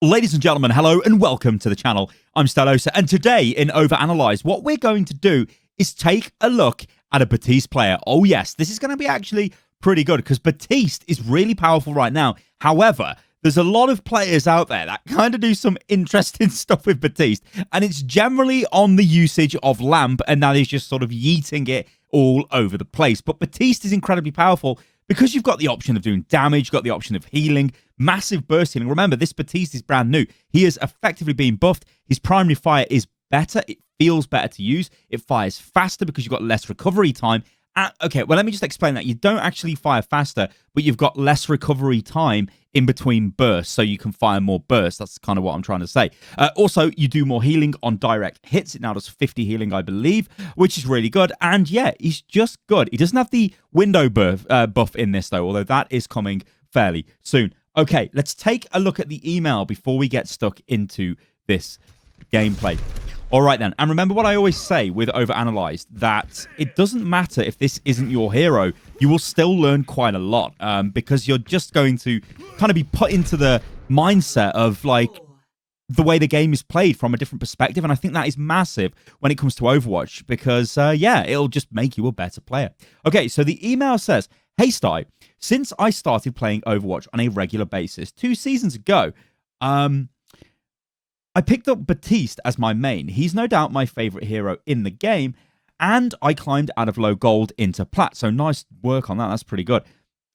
Ladies and gentlemen, hello and welcome to the channel. I'm Stylosa, and today in OverAnalyzed, what we're going to do is take a look at a Baptiste player. Oh yes, this is going to be actually pretty good because Baptiste is really powerful right now. However, there's a lot of players out there that kind of do some interesting stuff with Baptiste, and it's generally on the usage of Lamp, and that is just sort of yeeting it all over the place. But Baptiste is incredibly powerful because you've got the option of doing damage, you've got the option of healing, massive burst healing. Remember, this Baptiste is brand new. He is effectively being buffed. His primary fire is better. It feels better to use. It fires faster because you've got less recovery time. Okay, well, let me just explain that. You don't actually fire faster, but you've got less recovery time in between bursts, so you can fire more bursts. That's kind of what I'm trying to say. Also, you do more healing on direct hits. It now does 50 healing, I believe, which is really good. And yeah, he's just good. He doesn't have the window buff in this, though, although that is coming fairly soon. Okay, let's take a look at the email before we get stuck into this gameplay. All right, then. And remember what I always say with OverAnalyzed, that it doesn't matter if this isn't your hero. You will still learn quite a lot because you're just going to kind of be put into the mindset of, like, the way the game is played from a different perspective. And I think that is massive when it comes to Overwatch because, yeah, it'll just make you a better player. Okay, so the email says, "Hey, Sty, since I started playing Overwatch on a regular basis 2 seasons ago, I picked up Baptiste as my main. He's no doubt my favorite hero in the game, and I climbed out of low gold into Plat. So nice work on that. That's pretty good.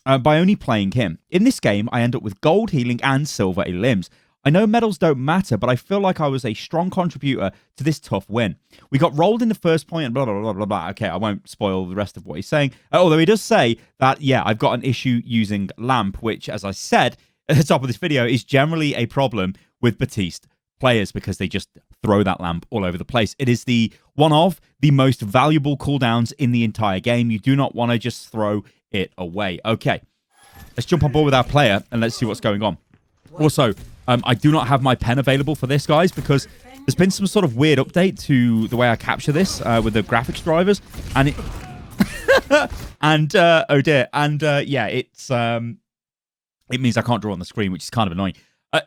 By only playing him. In this game, I end up with gold healing and silver limbs. I know medals don't matter, but I feel like I was a strong contributor to this tough win. We got rolled in the first point and blah, blah, blah, blah, blah. Okay, I won't spoil the rest of what he's saying. Although he does say that, yeah, I've got an issue using Lamp, which, as I said at the top of this video, is generally a problem with Baptiste players because they just throw that Lamp all over the place. It is one of the most valuable cooldowns in the entire game. You do not want to just throw it away. Okay, let's jump on board with our player and let's see what's going on. Also, I do not have my pen available for this, guys, because there's been some sort of weird update to the way I capture this with the graphics drivers, and it and oh dear, and yeah, it means I can't draw on the screen, which is kind of annoying.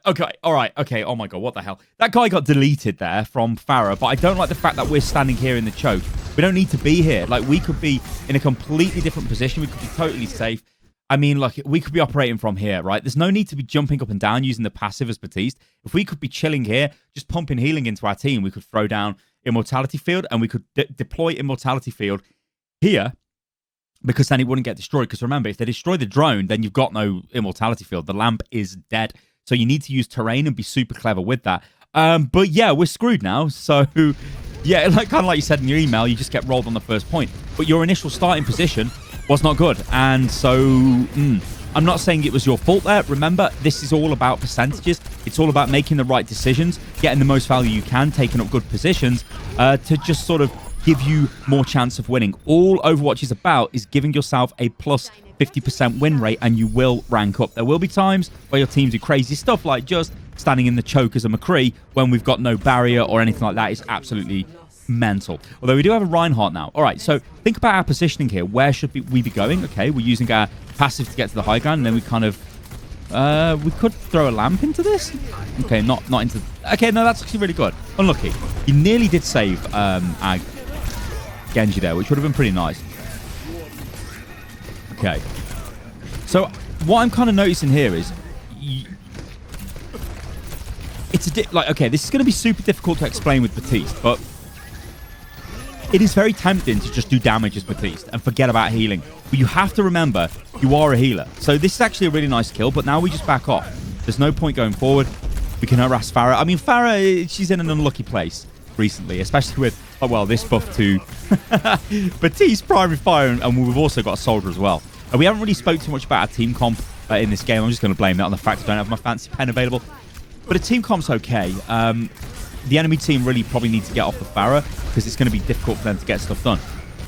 Okay, all right, okay, oh my god, what the hell? That guy got deleted there from Farah, but I don't like the fact that we're standing here in the choke. We don't need to be here. Like, we could be in a completely different position. We could be totally safe. I mean, like, we could be operating from here, right? There's no need to be jumping up and down using the passive as Baptiste. If we could be chilling here, just pumping healing into our team, we could throw down Immortality Field, and we could deploy Immortality Field here, because then it wouldn't get destroyed. Because remember, if they destroy the drone, then you've got no Immortality Field. The Lamp is dead. So you need to use terrain and be super clever with that. But yeah, we're screwed now. So yeah, kind of like you said in your email, you just get rolled on the first point. But your initial starting position was not good. And so I'm not saying it was your fault there. Remember, this is all about percentages. It's all about making the right decisions, getting the most value you can, taking up good positions to just sort of give you more chance of winning. All Overwatch is about is giving yourself a plus 50% win rate, and you will rank up. There will be times where your teams do crazy stuff, like just standing in the choke as a McCree when we've got no barrier or anything like that. Is absolutely mental. Although we do have a Reinhardt now. All right, so think about our positioning here. Where should we be going? Okay, we're using our passive to get to the high ground, and then we kind of we could throw a Lamp into this. Okay, not into. Okay, no, that's actually really good. Unlucky. He nearly did save our Genji there, which would have been pretty nice. Okay, so what I'm kind of noticing here is it's like, okay, this is going to be super difficult to explain with Baptiste, but it is very tempting to just do damage as Baptiste and forget about healing. But you have to remember you are a healer. So this is actually a really nice kill, but now we just back off. There's no point going forward. We can harass Farah. I mean, Farah, she's in an unlucky place recently, especially with, oh, well, this buff to Baptiste primary fire, and we've also got a soldier as well. We haven't really spoke too much about our team comp in this game. I'm just going to blame that on the fact I don't have my fancy pen available. But a team comp's okay. The enemy team really probably need to get off the Farah because it's going to be difficult for them to get stuff done.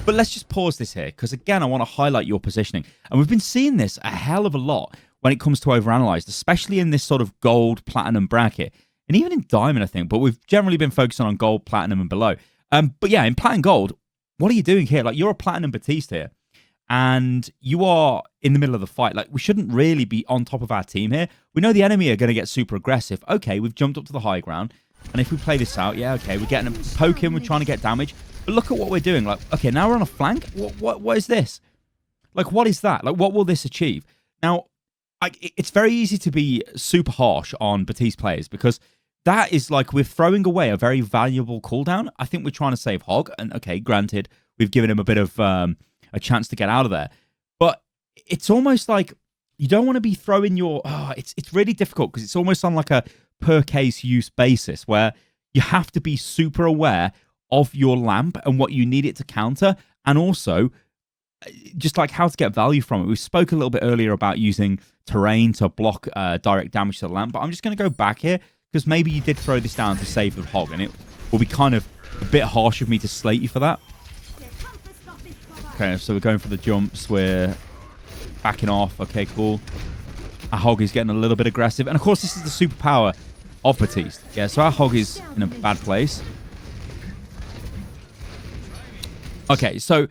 But let's just pause this here because, again, I want to highlight your positioning. And we've been seeing this a hell of a lot when it comes to OverAnalyzed, especially in this sort of gold, platinum bracket. And even in diamond, I think. But we've generally been focusing on gold, platinum, and below. But yeah, in plat and gold, what are you doing here? Like, you're a platinum Baptiste here. and you are in the middle of the fight, like, we shouldn't really be on top of our team here. We know the enemy are going to get super aggressive. Okay, we've jumped up to the high ground, and if we play this out, yeah, okay, we're getting a poke in, we're trying to get damage. But look at what we're doing. Like, okay, now we're on a flank. What is this? Like, what is that? Like, what will this achieve? Now, it's very easy to be super harsh on Baptiste players because that is like we're throwing away a very valuable cooldown. I think we're trying to save Hog, and okay, granted, we've given him a bit of a chance to get out of there. But it's almost like you don't want to be throwing your... it's really difficult because it's almost on like a per case use basis where you have to be super aware of your lamp and what you need it to counter, and also just like how to get value from it. We spoke a little bit earlier about using terrain to block direct damage to the lamp, but I'm just going to go back here because maybe you did throw this down to save the Hog, and it will be kind of a bit harsh of me to slate you for that. Okay, so we're going for the jumps. We're backing off. Okay, cool. Our Hog is getting a little bit aggressive, and of course this is the superpower of Baptiste. Yeah, so our Hog is in a bad place. Okay, so...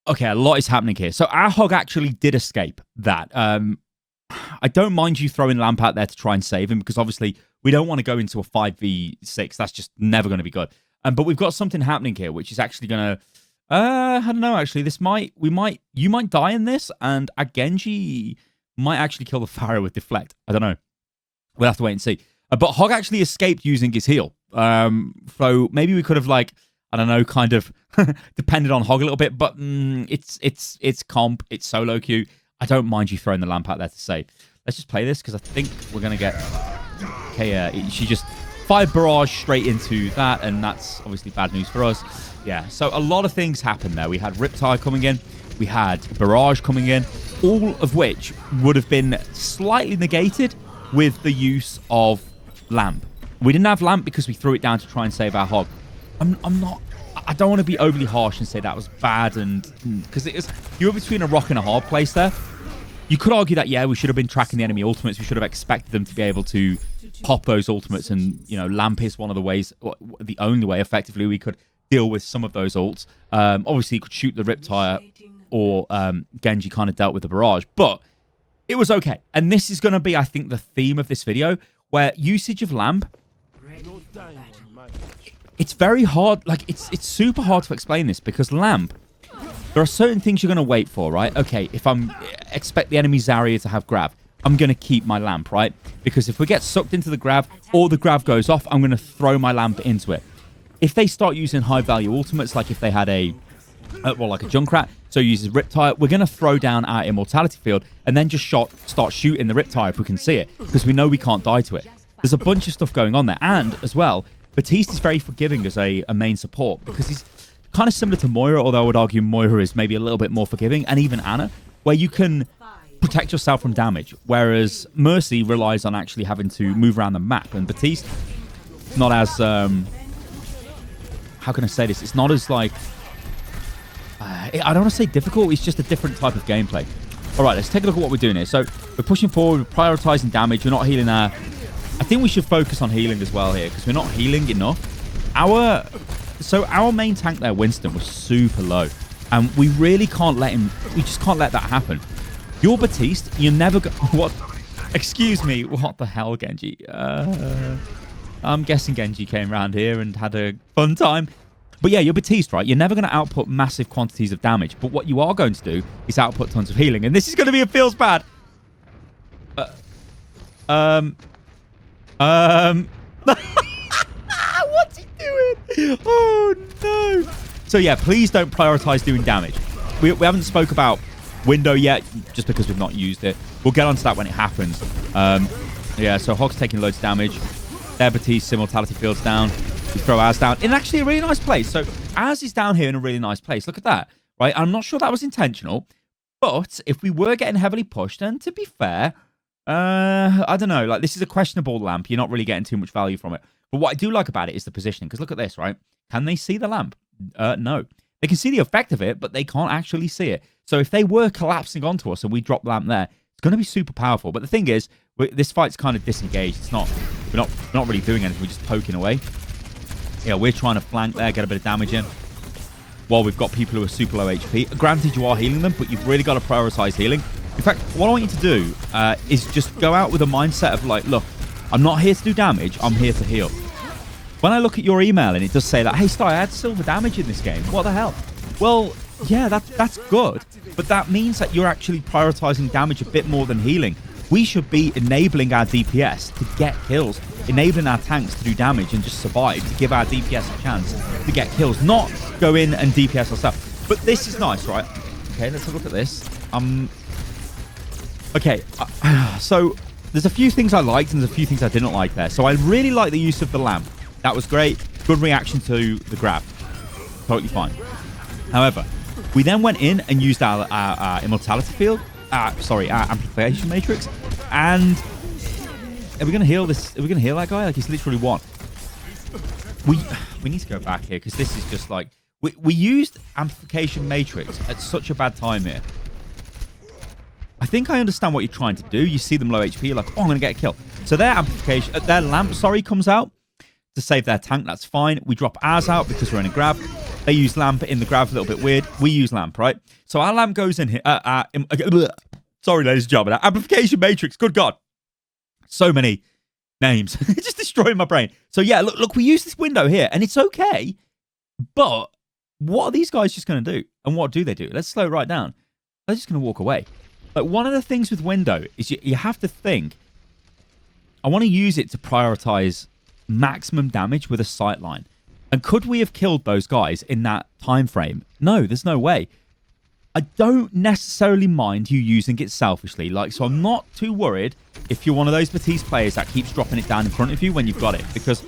Okay, a lot is happening here. So our Hog actually did escape that. I don't mind you throwing Lamp out there to try and save him because obviously we don't want to go into a 5v6. That's just never going to be good. But we've got something happening here, which is actually going to... I don't know, actually. You might die in this, and a Genji might actually kill the Pharaoh with Deflect. I don't know. We'll have to wait and see. But Hog actually escaped using his heal. So maybe we could have, like... I don't know, kind of depended on Hog a little bit, but it's comp, it's solo queue. I don't mind you throwing the lamp out there to save. Let's just play this because I think we're going to get... Okay, she just fired Barrage straight into that, and that's obviously bad news for us. Yeah, so a lot of things happened there. We had Riptide coming in, we had Barrage coming in, all of which would have been slightly negated with the use of Lamp. We didn't have Lamp because we threw it down to try and save our Hog. I don't want to be overly harsh and say that was bad, and because you were between a rock and a hard place there. You could argue that, yeah, we should have been tracking the enemy ultimates. We should have expected them to be able to pop those ultimates, and, you know, Lamp is one of the ways, the only way, effectively, we could deal with some of those ults. Obviously, you could shoot the Riptire, or Genji kind of dealt with the Barrage, but it was okay. And this is going to be, I think, the theme of this video, where usage of Lamp... It's very hard, like, it's super hard to explain this, because Lamp, there are certain things you're going to wait for, right? Okay, if expect the enemy Zarya to have grab, I'm going to keep my Lamp, right? Because if we get sucked into the grab, or the grab goes off, I'm going to throw my Lamp into it. If they start using high-value ultimates, like if they had like a Junkrat, so uses Riptire, we're going to throw down our Immortality Field, and then just start shooting the Riptire if we can see it, because we know we can't die to it. There's a bunch of stuff going on there, and, as well... Baptiste is very forgiving as a main support because he's kind of similar to Moira, although I would argue Moira is maybe a little bit more forgiving, and even Anna, where you can protect yourself from damage, whereas Mercy relies on actually having to move around the map, and Baptiste, not as... how can I say this? It's not as, like... I don't want to say difficult, it's just a different type of gameplay. All right, let's take a look at what we're doing here. So we're pushing forward, we're prioritizing damage, we're not healing our... I think we should focus on healing as well here, because we're not healing enough. Our main tank there, Winston, was super low. And we really can't let him... We just can't let that happen. You're Baptiste, you're never... What? Excuse me, what the hell, Genji? I'm guessing Genji came around here and had a fun time. But yeah, you're Baptiste, right? You're never going to output massive quantities of damage. But what you are going to do is output tons of healing. And this is going to be a feels bad. What's he doing? Oh, no. So, yeah, please don't prioritize doing damage. We haven't spoke about window yet, just because we've not used it. We'll get onto that when it happens. Yeah, so Hog's taking loads of damage. Their Baptiste, Immortality Field's down. We throw ours down in actually a really nice place. So, ours is down here in a really nice place. Look at that, right? I'm not sure that was intentional, but if we were getting heavily pushed, then to be fair... I don't know. Like, this is a questionable lamp. You're not really getting too much value from it. But what I do like about it is the positioning. Because look at this, right? Can they see the lamp? No. They can see the effect of it, but they can't actually see it. So if they were collapsing onto us and we drop the lamp there, it's going to be super powerful. But the thing is, this fight's kind of disengaged. It's not. We're not really doing anything. We're just poking away. Yeah, we're trying to flank there, get a bit of damage in. while we've got people who are super low HP. Granted, you are healing them, but you've really got to prioritize healing. In fact, what I want you to do is just go out with a mindset of like, look, I'm not here to do damage, I'm here to heal. When I look at your email and it does say that, hey, Sty, I had silver damage in this game. What the hell? Well, yeah, that's good, but that means that you're actually prioritizing damage a bit more than healing. We should be enabling our DPS to get kills, enabling our tanks to do damage and just survive, to give our DPS a chance to get kills, not go in and DPS ourselves. But this is nice, right? Okay, let's have a look at this. Okay, so there's a few things I liked and there's a few things I didn't like there. So I really like the use of the lamp. That was great. Good reaction to the grab. Totally fine. However, we then went in and used our immortality field. Our amplification matrix. And are we going to heal this? Are we going to heal that guy? Like, he's literally one. We need to go back here because this is just like... We used amplification matrix at such a bad time here. I think I understand what you're trying to do. You see them low HP, you're like, oh, I'm going to get a kill. So their amplification, their lamp, comes out to save their tank. That's fine. We drop ours out because we're in a grab. They use lamp in the grab, a little bit weird. We use lamp, right? So our lamp goes in here. Sorry, ladies and gentlemen. Amplification matrix. Good God. So many names. Just destroying my brain. So yeah, look, we use this window here and it's okay. But what are these guys just going to do? And what do they do? Let's slow it right down. They're just going to walk away. Like, one of the things with window is you have to think, I want to use it to prioritize maximum damage with a sight line. And could we have killed those guys in that time frame? No, there's no way. I don't necessarily mind you using it selfishly. Like, so I'm not too worried if you're one of those Baptiste players that keeps dropping it down in front of you when you've got it. Because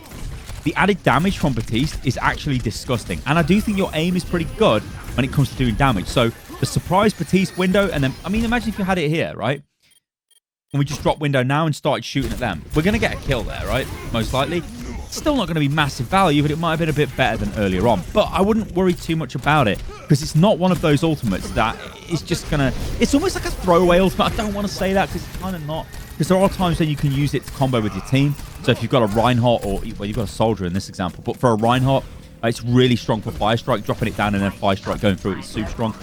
the added damage from Baptiste is actually disgusting. And I do think your aim is pretty good when it comes to doing damage. So the surprise Baptiste window, and then, I mean, imagine if you had it here, right? And we just drop window now and started shooting at them. We're going to get a kill there, right? Most likely. Still not going to be massive value, but it might have been a bit better than earlier on. But I wouldn't worry too much about it because it's not one of those ultimates that is just going to... It's almost like a throwaway ultimate. I don't want to say that because it's kind of not. Because there are times when you can use it to combo with your team. So if you've got a Reinhardt or... Well, you've got a Soldier in this example. But for a Reinhardt, it's really strong for Fire Strike. Dropping it down and then Fire Strike going through it is super strong.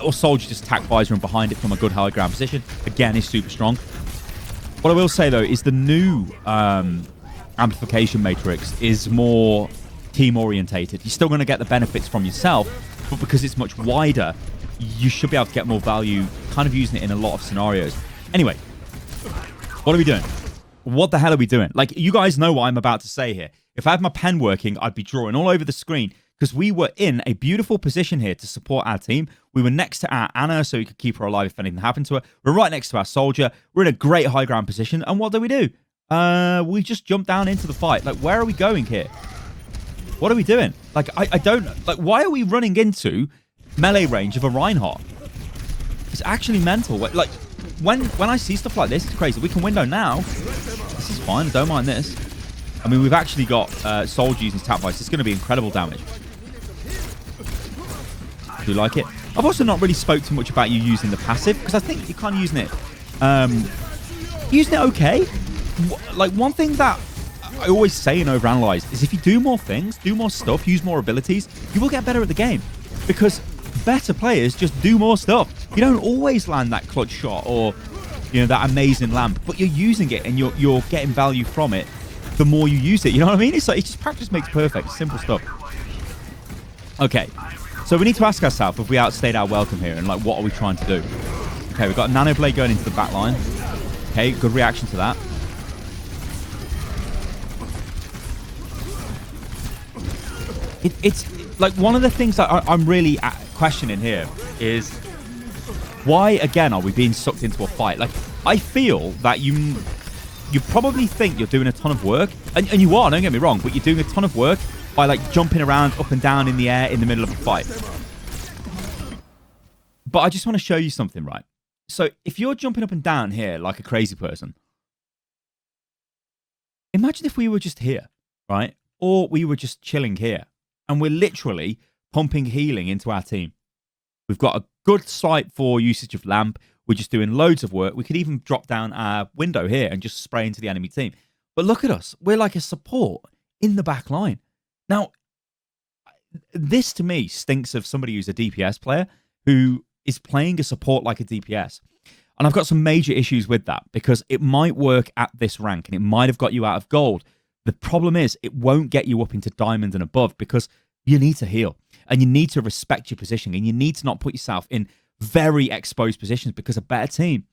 Or Soldier just attack Visor and behind it from a good high ground position. Again, is super strong. What I will say, though, is the new... amplification matrix is more team orientated. You're still going to get the benefits from yourself, but because it's much wider, you should be able to get more value kind of using it in a lot of scenarios. Anyway, what are we doing? What the hell are we doing? Like, you guys know what I'm about to say here. If I had my pen working, I'd be drawing all over the screen because we were in a beautiful position here to support our team. We were next to our Anna so we could keep her alive if anything happened to her. We're right next to our Soldier. We're in a great high ground position. And what do? We just jumped down into the fight. Like, where are we going here? What are we doing? Like, I don't... Like, why are we running into melee range of a Reinhardt? It's actually mental. Like, when I see stuff like this, it's crazy. We can window now. This is fine. I don't mind this. I mean, we've actually got Soldier using tap vice. It's going to be incredible damage. Do you like it? I've also not really spoke too much about you using the passive because I think you're kind of using it okay. Like, one thing that I always say in OverAnalyzed is if you do more things, do more stuff, use more abilities, you will get better at the game. Because better players just do more stuff. You don't always land that clutch shot or, you know, that amazing lamp, but you're using it and you're getting value from it the more you use it. You know what I mean? It's like, it's just practice makes perfect. Simple stuff. Okay, so we need to ask ourselves if we outstayed our welcome here and, like, what are we trying to do? Okay, we've got a Nano Blade going into the back line. Okay, good reaction to that. It's like one of the things that I'm really questioning here is why, again, are we being sucked into a fight? Like, I feel that you probably think you're doing a ton of work, and you are, don't get me wrong, but you're doing a ton of work by, like, jumping around up and down in the air in the middle of a fight. But I just want to show you something, right? So if you're jumping up and down here like a crazy person, imagine if we were just here, right? Or we were just chilling here. And we're literally pumping healing into our team. We've got a good site for usage of lamp. We're just doing loads of work. We could even drop down our window here and just spray into the enemy team. But look at us. We're like a support in the back line. Now, this to me stinks of somebody who's a DPS player who is playing a support like a DPS. And I've got some major issues with that because it might work at this rank and it might have got you out of gold. The problem is it won't get you up into diamond and above because you need to heal and you need to respect your position and you need to not put yourself in very exposed positions because a better team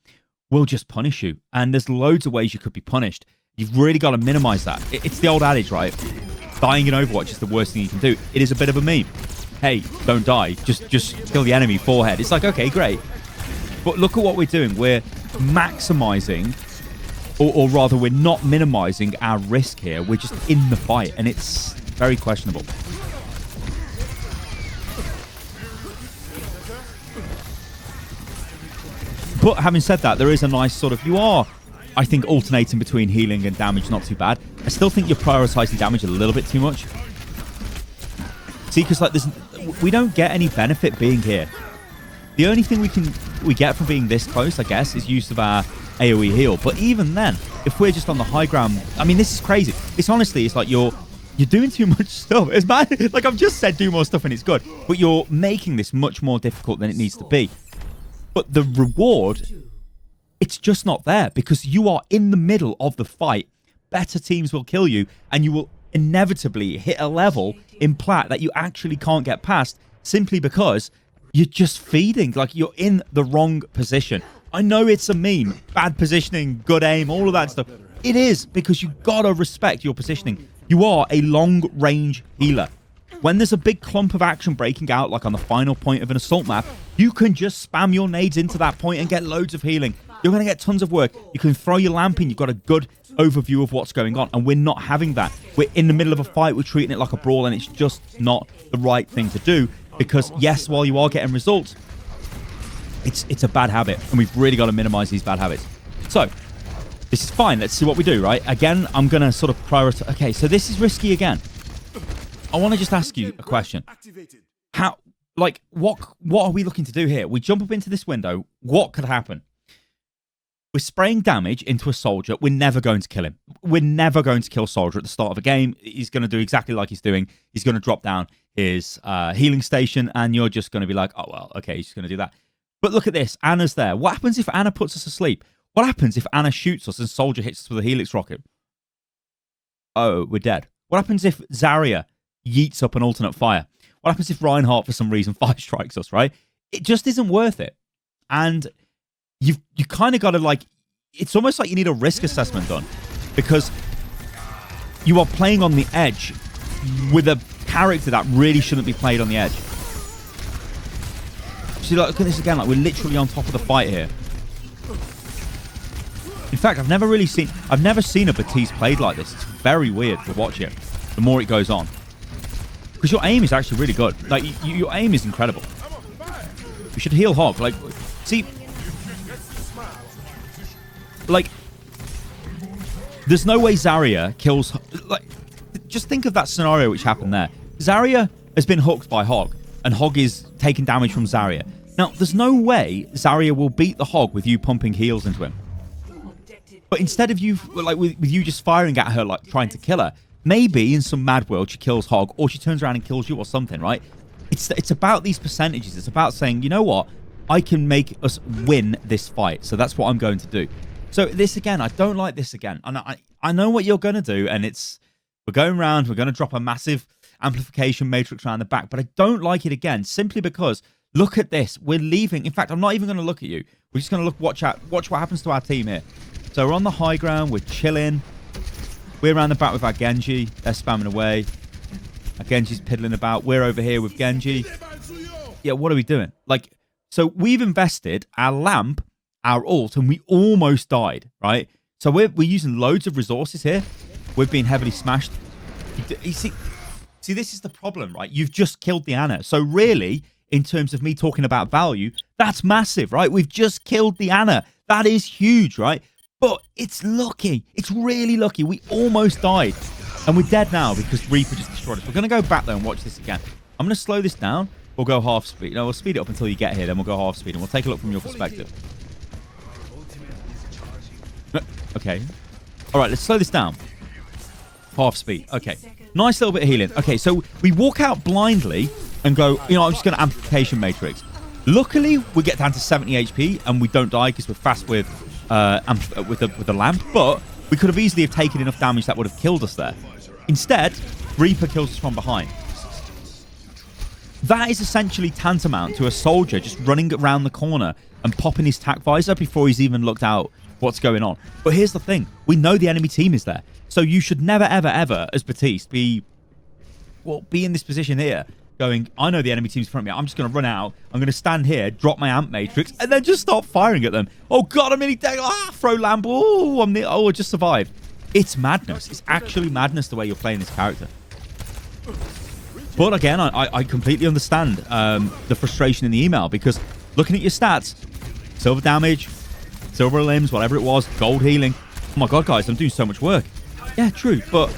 will just punish you. And there's loads of ways you could be punished. You've really got to minimize that. It's the old adage, right? Dying in Overwatch is the worst thing you can do. It is a bit of a meme. Hey, don't die. Just kill the enemy forehead. It's like, okay, great. But look at what we're doing. We're maximizing, or rather, we're not minimizing our risk here. We're just in the fight, and it's very questionable. But having said that, there is a nice sort of, you are, I think, alternating between healing and damage, not too bad. I still think you're prioritizing damage a little bit too much. See, because like we don't get any benefit being here. The only thing we get from being this close, I guess, is use of our AoE heal. But even then, if we're just on the high ground, I mean, this is crazy. It's honestly, it's like you're doing too much stuff. It's bad. Like I've just said, do more stuff and it's good. But you're making this much more difficult than it needs to be. But the reward, it's just not there because you are in the middle of the fight. Better teams will kill you and you will inevitably hit a level in Plat that you actually can't get past simply because you're just feeding. Like you're in the wrong position. I know it's a meme. Bad positioning, good aim, all of that stuff. It is because you gotta respect your positioning. You are a long-range healer. When there's a big clump of action breaking out, like on the final point of an assault map, you can just spam your nades into that point and get loads of healing. You're going to get tons of work. You can throw your lamp in. You've got a good overview of what's going on. And we're not having that. We're in the middle of a fight. We're treating it like a brawl. And it's just not the right thing to do. Because, yes, while you are getting results, it's a bad habit. And we've really got to minimize these bad habits. So, this is fine. Let's see what we do, right? Again, I'm going to sort of prioritize. Okay, so this is risky again. I want to just ask you a question. How, like, what are we looking to do here? We jump up into this window. What could happen? We're spraying damage into a soldier. We're never going to kill him. We're never going to kill soldier at the start of a game. He's going to do exactly like he's doing. He's going to drop down his healing station, and you're just going to be like, oh, well, okay, he's just going to do that. But look at this. Anna's there. What happens if Anna puts us asleep? What happens if Anna shoots us and soldier hits us with a helix rocket? Oh, we're dead. What happens if Zarya yeets up an alternate fire? What happens if Reinhardt, for some reason, fire strikes us, right? It just isn't worth it. And you kind of got to, like, it's almost like you need a risk assessment done because you are playing on the edge with a character that really shouldn't be played on the edge. See, like, look at this again. Like, we're literally on top of the fight here. In fact, I've never seen a Baptiste played like this. It's very weird to watch it the more it goes on. Because your aim is actually really good. Like, your aim is incredible. You should heal Hog. Like, see, like, there's no way Zarya kills... Like, just think of that scenario which happened there. Zarya has been hooked by Hog, and Hog is taking damage from Zarya. Now, there's no way Zarya will beat the Hog with you pumping heals into him. But instead of you, like, with you just firing at her, like, trying to kill her, maybe in some mad world she kills Hog, or she turns around and kills you or something, right? It's about these percentages. It's about saying, you know what? I can make us win this fight, so that's what I'm going to do. So this again, I don't like this again. And I know what you're going to do, and we're going round, we're going to drop a massive amplification matrix around the back, but I don't like it again, simply because, look at this. We're leaving. In fact, I'm not even going to look at you. We're just going to watch what happens to our team here. So we're on the high ground, we're chilling. We're around the back with our Genji. They're spamming away. Our Genji's piddling about. We're over here with Genji. Yeah, what are we doing? Like, so we've invested our lamp, our ult, and we almost died, right? So we're using loads of resources here. We've been heavily smashed. You see, this is the problem, right? You've just killed the Anna. So really, in terms of me talking about value, that's massive, right? We've just killed the Anna. That is huge, right? But it's lucky. It's really lucky. We almost died. And we're dead now because Reaper just destroyed us. We're going to go back there and watch this again. I'm going to slow this down. We'll go half speed. No, we'll speed it up until you get here. Then we'll go half speed. And we'll take a look from your perspective. Okay. All right, let's slow this down. Half speed. Okay. Nice little bit of healing. Okay, so we walk out blindly and go, you know, I'm just going to amplification matrix. Luckily, we get down to 70 HP and we don't die because we're fast with the lamp. But we could have easily have taken enough damage that would have killed us there. Instead, Reaper kills us from behind. That is essentially tantamount to a soldier just running around the corner and popping his tac visor before he's even looked out what's going on. But here's the thing. We know the enemy team is there. So you should never, ever, ever, as Baptiste, be in this position here going, I know the enemy team's in front of me. I'm just going to run out. I'm going to stand here, drop my amp matrix, and then just start firing at them. Oh, God, I'm nearly dead. Throw lamp. Oh, I just survived. It's madness. It's actually madness the way you're playing this character. But again, I completely understand the frustration in the email because looking at your stats, silver damage, silver limbs, whatever it was, gold healing. Oh my God, guys, I'm doing so much work. Yeah, true. But,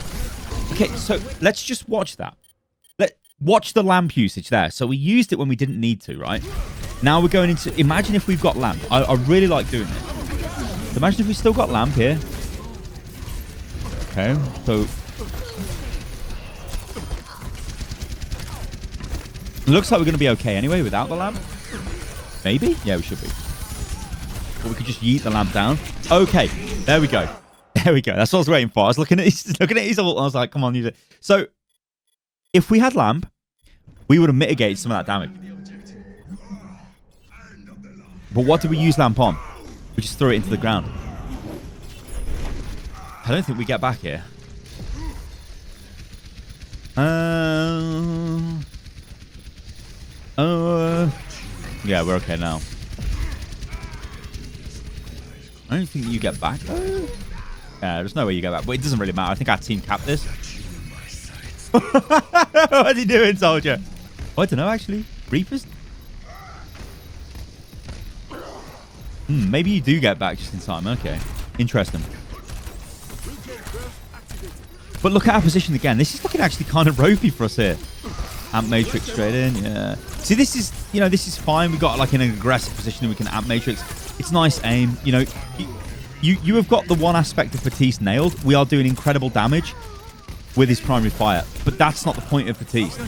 okay, so let's just watch that. Watch the lamp usage there. So we used it when we didn't need to, right? Now we're going into... Imagine if we've got lamp. I really like doing this. So imagine if we still got lamp here. Okay, so... It looks like we're going to be okay anyway without the lamp. Maybe? Yeah, we should be. Or we could just yeet the lamp down. Okay, there we go. There we go. That's what I was waiting for. I was looking at his ult. I was like, come on, use it. So, if we had lamp, we would have mitigated some of that damage. But what did we use lamp on? We just threw it into the ground. I don't think we get back here. Yeah, we're okay now. I don't think you get back though. Yeah, there's no way you get back. But it doesn't really matter. I think our team capped this. What's he doing, soldier? Oh, I don't know, actually. Reapers? Maybe you do get back just in time. Okay. Interesting. But look at our position again. This is looking actually kind of ropey for us here. Amp matrix straight in. Yeah. See, this is, you know, this is fine. We got like an aggressive position and we can amp matrix. It's nice aim. You know, you have got the one aspect of Baptiste nailed. We are doing incredible damage with his primary fire. But that's not the point of Baptiste.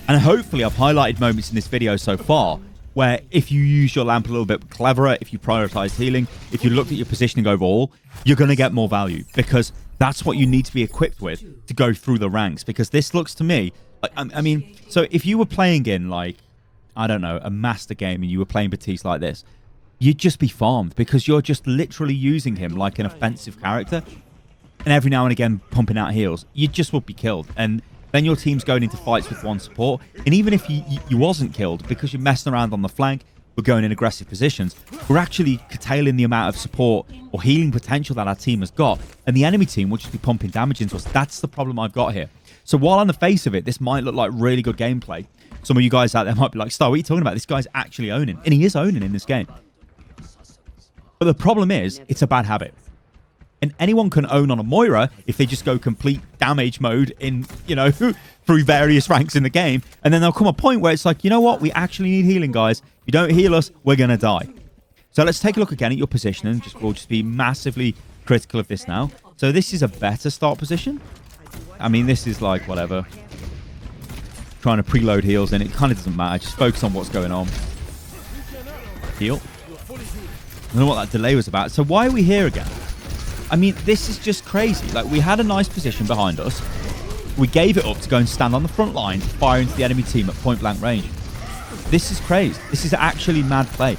And hopefully I've highlighted moments in this video so far where if you use your lamp a little bit cleverer, if you prioritize healing, if you looked at your positioning overall, you're going to get more value because that's what you need to be equipped with to go through the ranks. Because this looks to me, I mean, so if you were playing in like, I don't know, a master game and you were playing Baptiste like this, you'd just be farmed because you're just literally using him like an offensive character. And every now and again pumping out heals, you just would be killed. And then your team's going into fights with one support. And even if you wasn't killed because you're messing around on the flank, we're going in aggressive positions, we're actually curtailing the amount of support or healing potential that our team has got. And the enemy team will just be pumping damage into us. That's the problem I've got here. So while on the face of it, this might look like really good gameplay, some of you guys out there might be like, Star, what are you talking about? This guy's actually owning. And he is owning in this game. But the problem is, it's a bad habit. And anyone can own on a Moira if they just go complete damage mode in, you know, through various ranks in the game. And then there'll come a point where it's like, you know what? We actually need healing, guys. If you don't heal us, we're going to die. So let's take a look again at your position. And we'll just be massively critical of this now. So this is a better start position. I mean, this is like whatever. Trying to preload heals and it kind of doesn't matter. Just focus on what's going on. Heal. I don't know what that delay was about. So why are we here again? I mean, this is just crazy. Like, we had a nice position behind us. We gave it up to go and stand on the front line, fire into the enemy team at point blank range. This is crazy. This is actually mad play.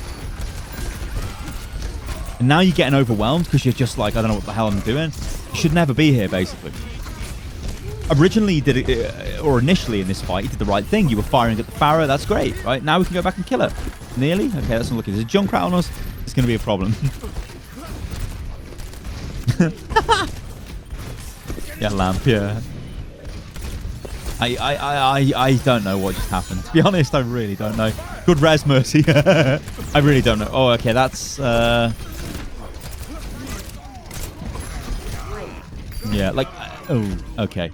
And now you're getting overwhelmed because you're just like, I don't know what the hell I'm doing. You should never be here, basically. Originally, you did it, or initially in this fight, you did the right thing. You were firing at the Pharaoh. That's great, right? Now we can go back and kill her. Nearly? Okay, that's not looking. There's a Junkrat on us. It's going to be a problem. Yeah, lamp, yeah. I don't know what just happened. To be honest, I really don't know. Good res, Mercy. I really don't know. Oh, okay, that's... Yeah, like... Oh, okay.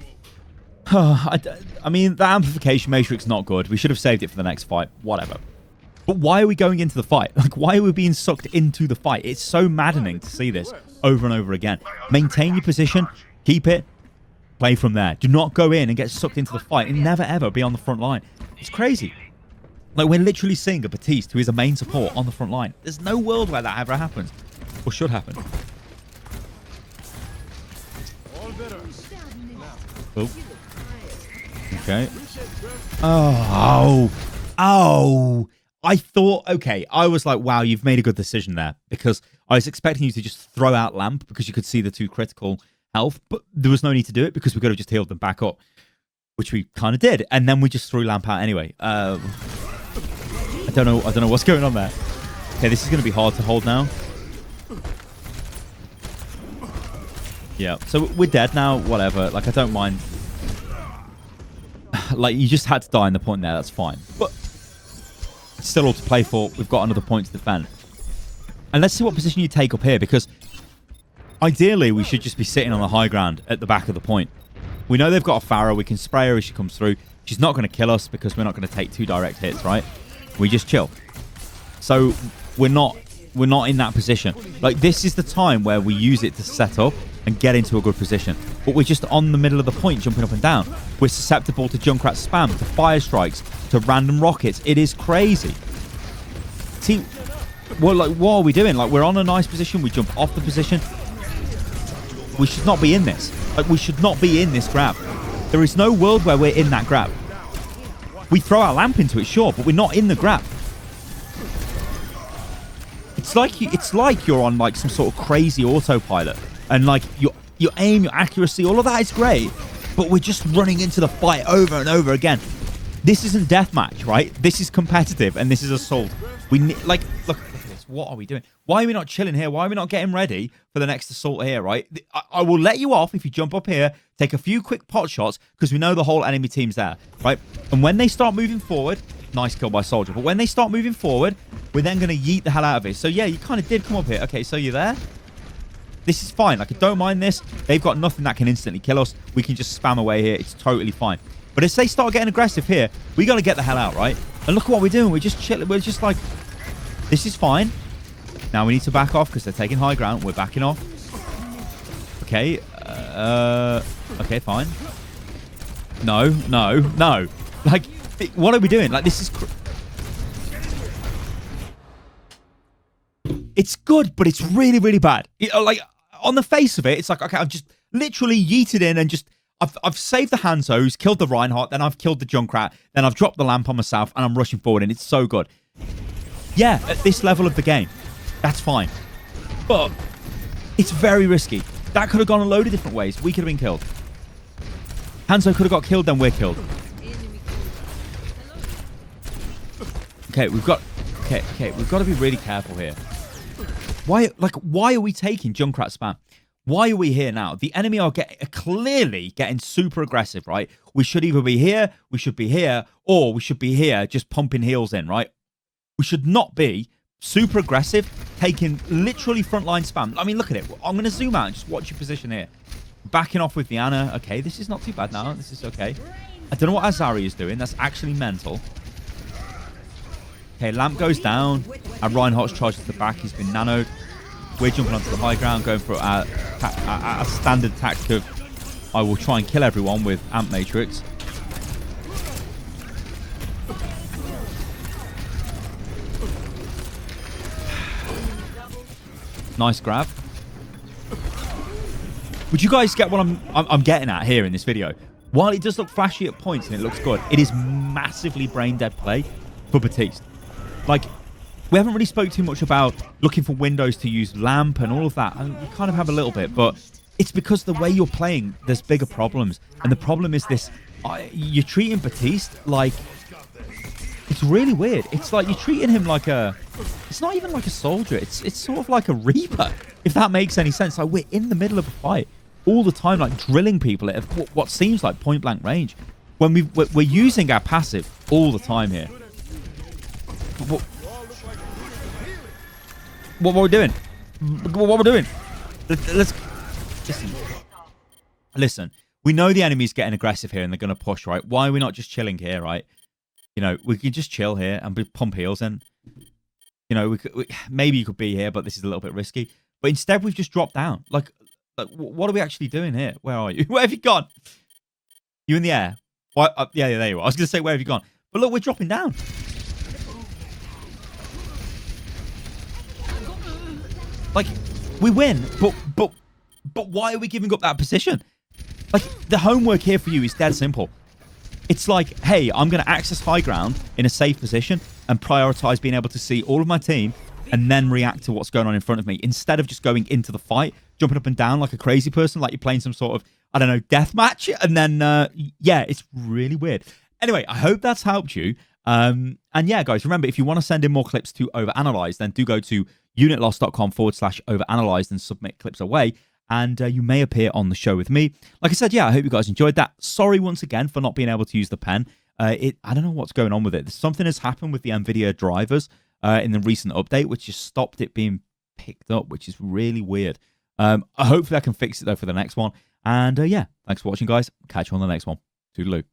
I mean, the amplification matrix not good. We should have saved it for the next fight. Whatever. But why are we going into the fight? Like, why are we being sucked into the fight? It's so maddening to see this over and over again. Maintain your position. Keep it. Play from there. Do not go in and get sucked into the fight and never, ever be on the front line. It's crazy. Like, we're literally seeing a Baptiste who is a main support on the front line. There's no world where that ever happens. Or should happen. Oh. Okay. Oh. I thought, okay, I was like, wow, you've made a good decision there. Because I was expecting you to just throw out Lamp because you could see the 2 critical health. But there was no need to do it because we could have just healed them back up. Which we kind of did. And then we just threw Lamp out anyway. I don't know what's going on there. Okay, this is going to be hard to hold now. Yeah, so we're dead now, whatever. Like, I don't mind. Like, you just had to die in the point there, that's fine. But it's still all to play for. We've got another point to defend. And let's see what position you take up here, because ideally, we should just be sitting on the high ground at the back of the point. We know they've got a Pharaoh. We can spray her as she comes through. She's not going to kill us because we're not going to take 2 direct hits, right? We just chill. So we're not in that position. Like, this is the time where we use it to set up and get into a good position. But we're just on the middle of the point, jumping up and down. We're susceptible to Junkrat spam, to fire strikes, to random rockets. It is crazy. See, well, like, what are we doing? Like, we're on a nice position. We jump off the position. We should not be in this. Like, we should not be in this grab. There is no world where we're in that grab. We throw our Lamp into it, sure, but we're not in the grab. It's like you're on like some sort of crazy autopilot, and like your aim, your accuracy, all of that is great, but we're just running into the fight over and over again. This isn't deathmatch, right? This is competitive, and this is assault. We need, like, look at this. What are we doing? Why are we not chilling here? Why are we not getting ready for the next assault here, right? I will let you off if you jump up here, take a few quick pot shots, because we know the whole enemy team's there, right? And when they start moving forward, nice kill by Soldier, but when they start moving forward, we're then going to yeet the hell out of it. So yeah, you kind of did come up here. Okay, so you're there. This is fine. Like, I don't mind this. They've got nothing that can instantly kill us. We can just spam away here. It's totally fine. But as they start getting aggressive here, we got to get the hell out, right? And look at what we're doing. We're just chilling. We're just like, this is fine. Now we need to back off because they're taking high ground. We're backing off. Okay. Okay, fine. No. Like, what are we doing? Like, this is... It's good, but it's really, really bad. Like, on the face of it, it's like, okay, I've just literally yeeted in and just... I've saved the Hanzos, killed the Reinhardt, then I've killed the Junkrat, then I've dropped the Lamp on myself, and I'm rushing forward, and it's so good. Yeah, at this level of the game, that's fine. But it's very risky. That could have gone a load of different ways. We could have been killed. Hanzo could have got killed, then we're killed. Okay, we've got to be really careful here. Why are we taking Junkrat spam? Why are we here now? The enemy are clearly getting super aggressive, right? We should either be here, we should be here, or we should be here just pumping heals in, right? We should not be super aggressive, taking literally frontline spam. I mean, look at it. I'm going to zoom out and just watch your position here. Backing off with the Ana. Okay, this is not too bad now. This is okay. I don't know what Azari is doing. That's actually mental. Okay, Lamp goes down. And Reinhardt's charged to the back. He's been nanoed. We're jumping onto the high ground, going for a standard tactic of I will try and kill everyone with Amp Matrix. Nice grab. Would you guys get what I'm getting at here in this video? While it does look flashy at points and it looks good, it is massively brain dead play for Baptiste. Like, we haven't really spoke too much about looking for windows to use Lamp and all of that. I mean, we kind of have a little bit, but it's because the way you're playing, there's bigger problems. And the problem is this, you're treating Baptiste like, it's really weird. It's like you're treating him like it's not even like a soldier. It's sort of like a Reaper, if that makes any sense. Like, we're in the middle of a fight all the time, like drilling people at what seems like point blank range. When we're using our passive all the time here. What we're doing? What we're doing? Let's listen. We know the enemy's getting aggressive here, and they're going to push, right? Why are we not just chilling here, right? You know, we can just chill here and pump heals in. You know, maybe you could be here, but this is a little bit risky. But instead, we've just dropped down. Like, what are we actually doing here? Where are you? Where have you gone? You in the air? What? Yeah, there you are. I was going to say, where have you gone? But look, we're dropping down. Like, we win, but why are we giving up that position? Like, the homework here for you is dead simple. It's like, hey, I'm going to access high ground in a safe position and prioritize being able to see all of my team and then react to what's going on in front of me instead of just going into the fight, jumping up and down like a crazy person, like you're playing some sort of, I don't know, death match. And then, yeah, it's really weird. Anyway, I hope that's helped you. And yeah, guys, remember, if you want to send in more clips to OverAnalyzed, then do go to unitloss.com/overanalyzed and submit clips away. And you may appear on the show with me. Like I said, yeah, I hope you guys enjoyed that. Sorry once again for not being able to use the pen. I don't know what's going on with it. Something has happened with the NVIDIA drivers in the recent update, which has stopped it being picked up, which is really weird. Hopefully I can fix it, though, for the next one. And yeah, thanks for watching, guys. Catch you on the next one. Toodaloo.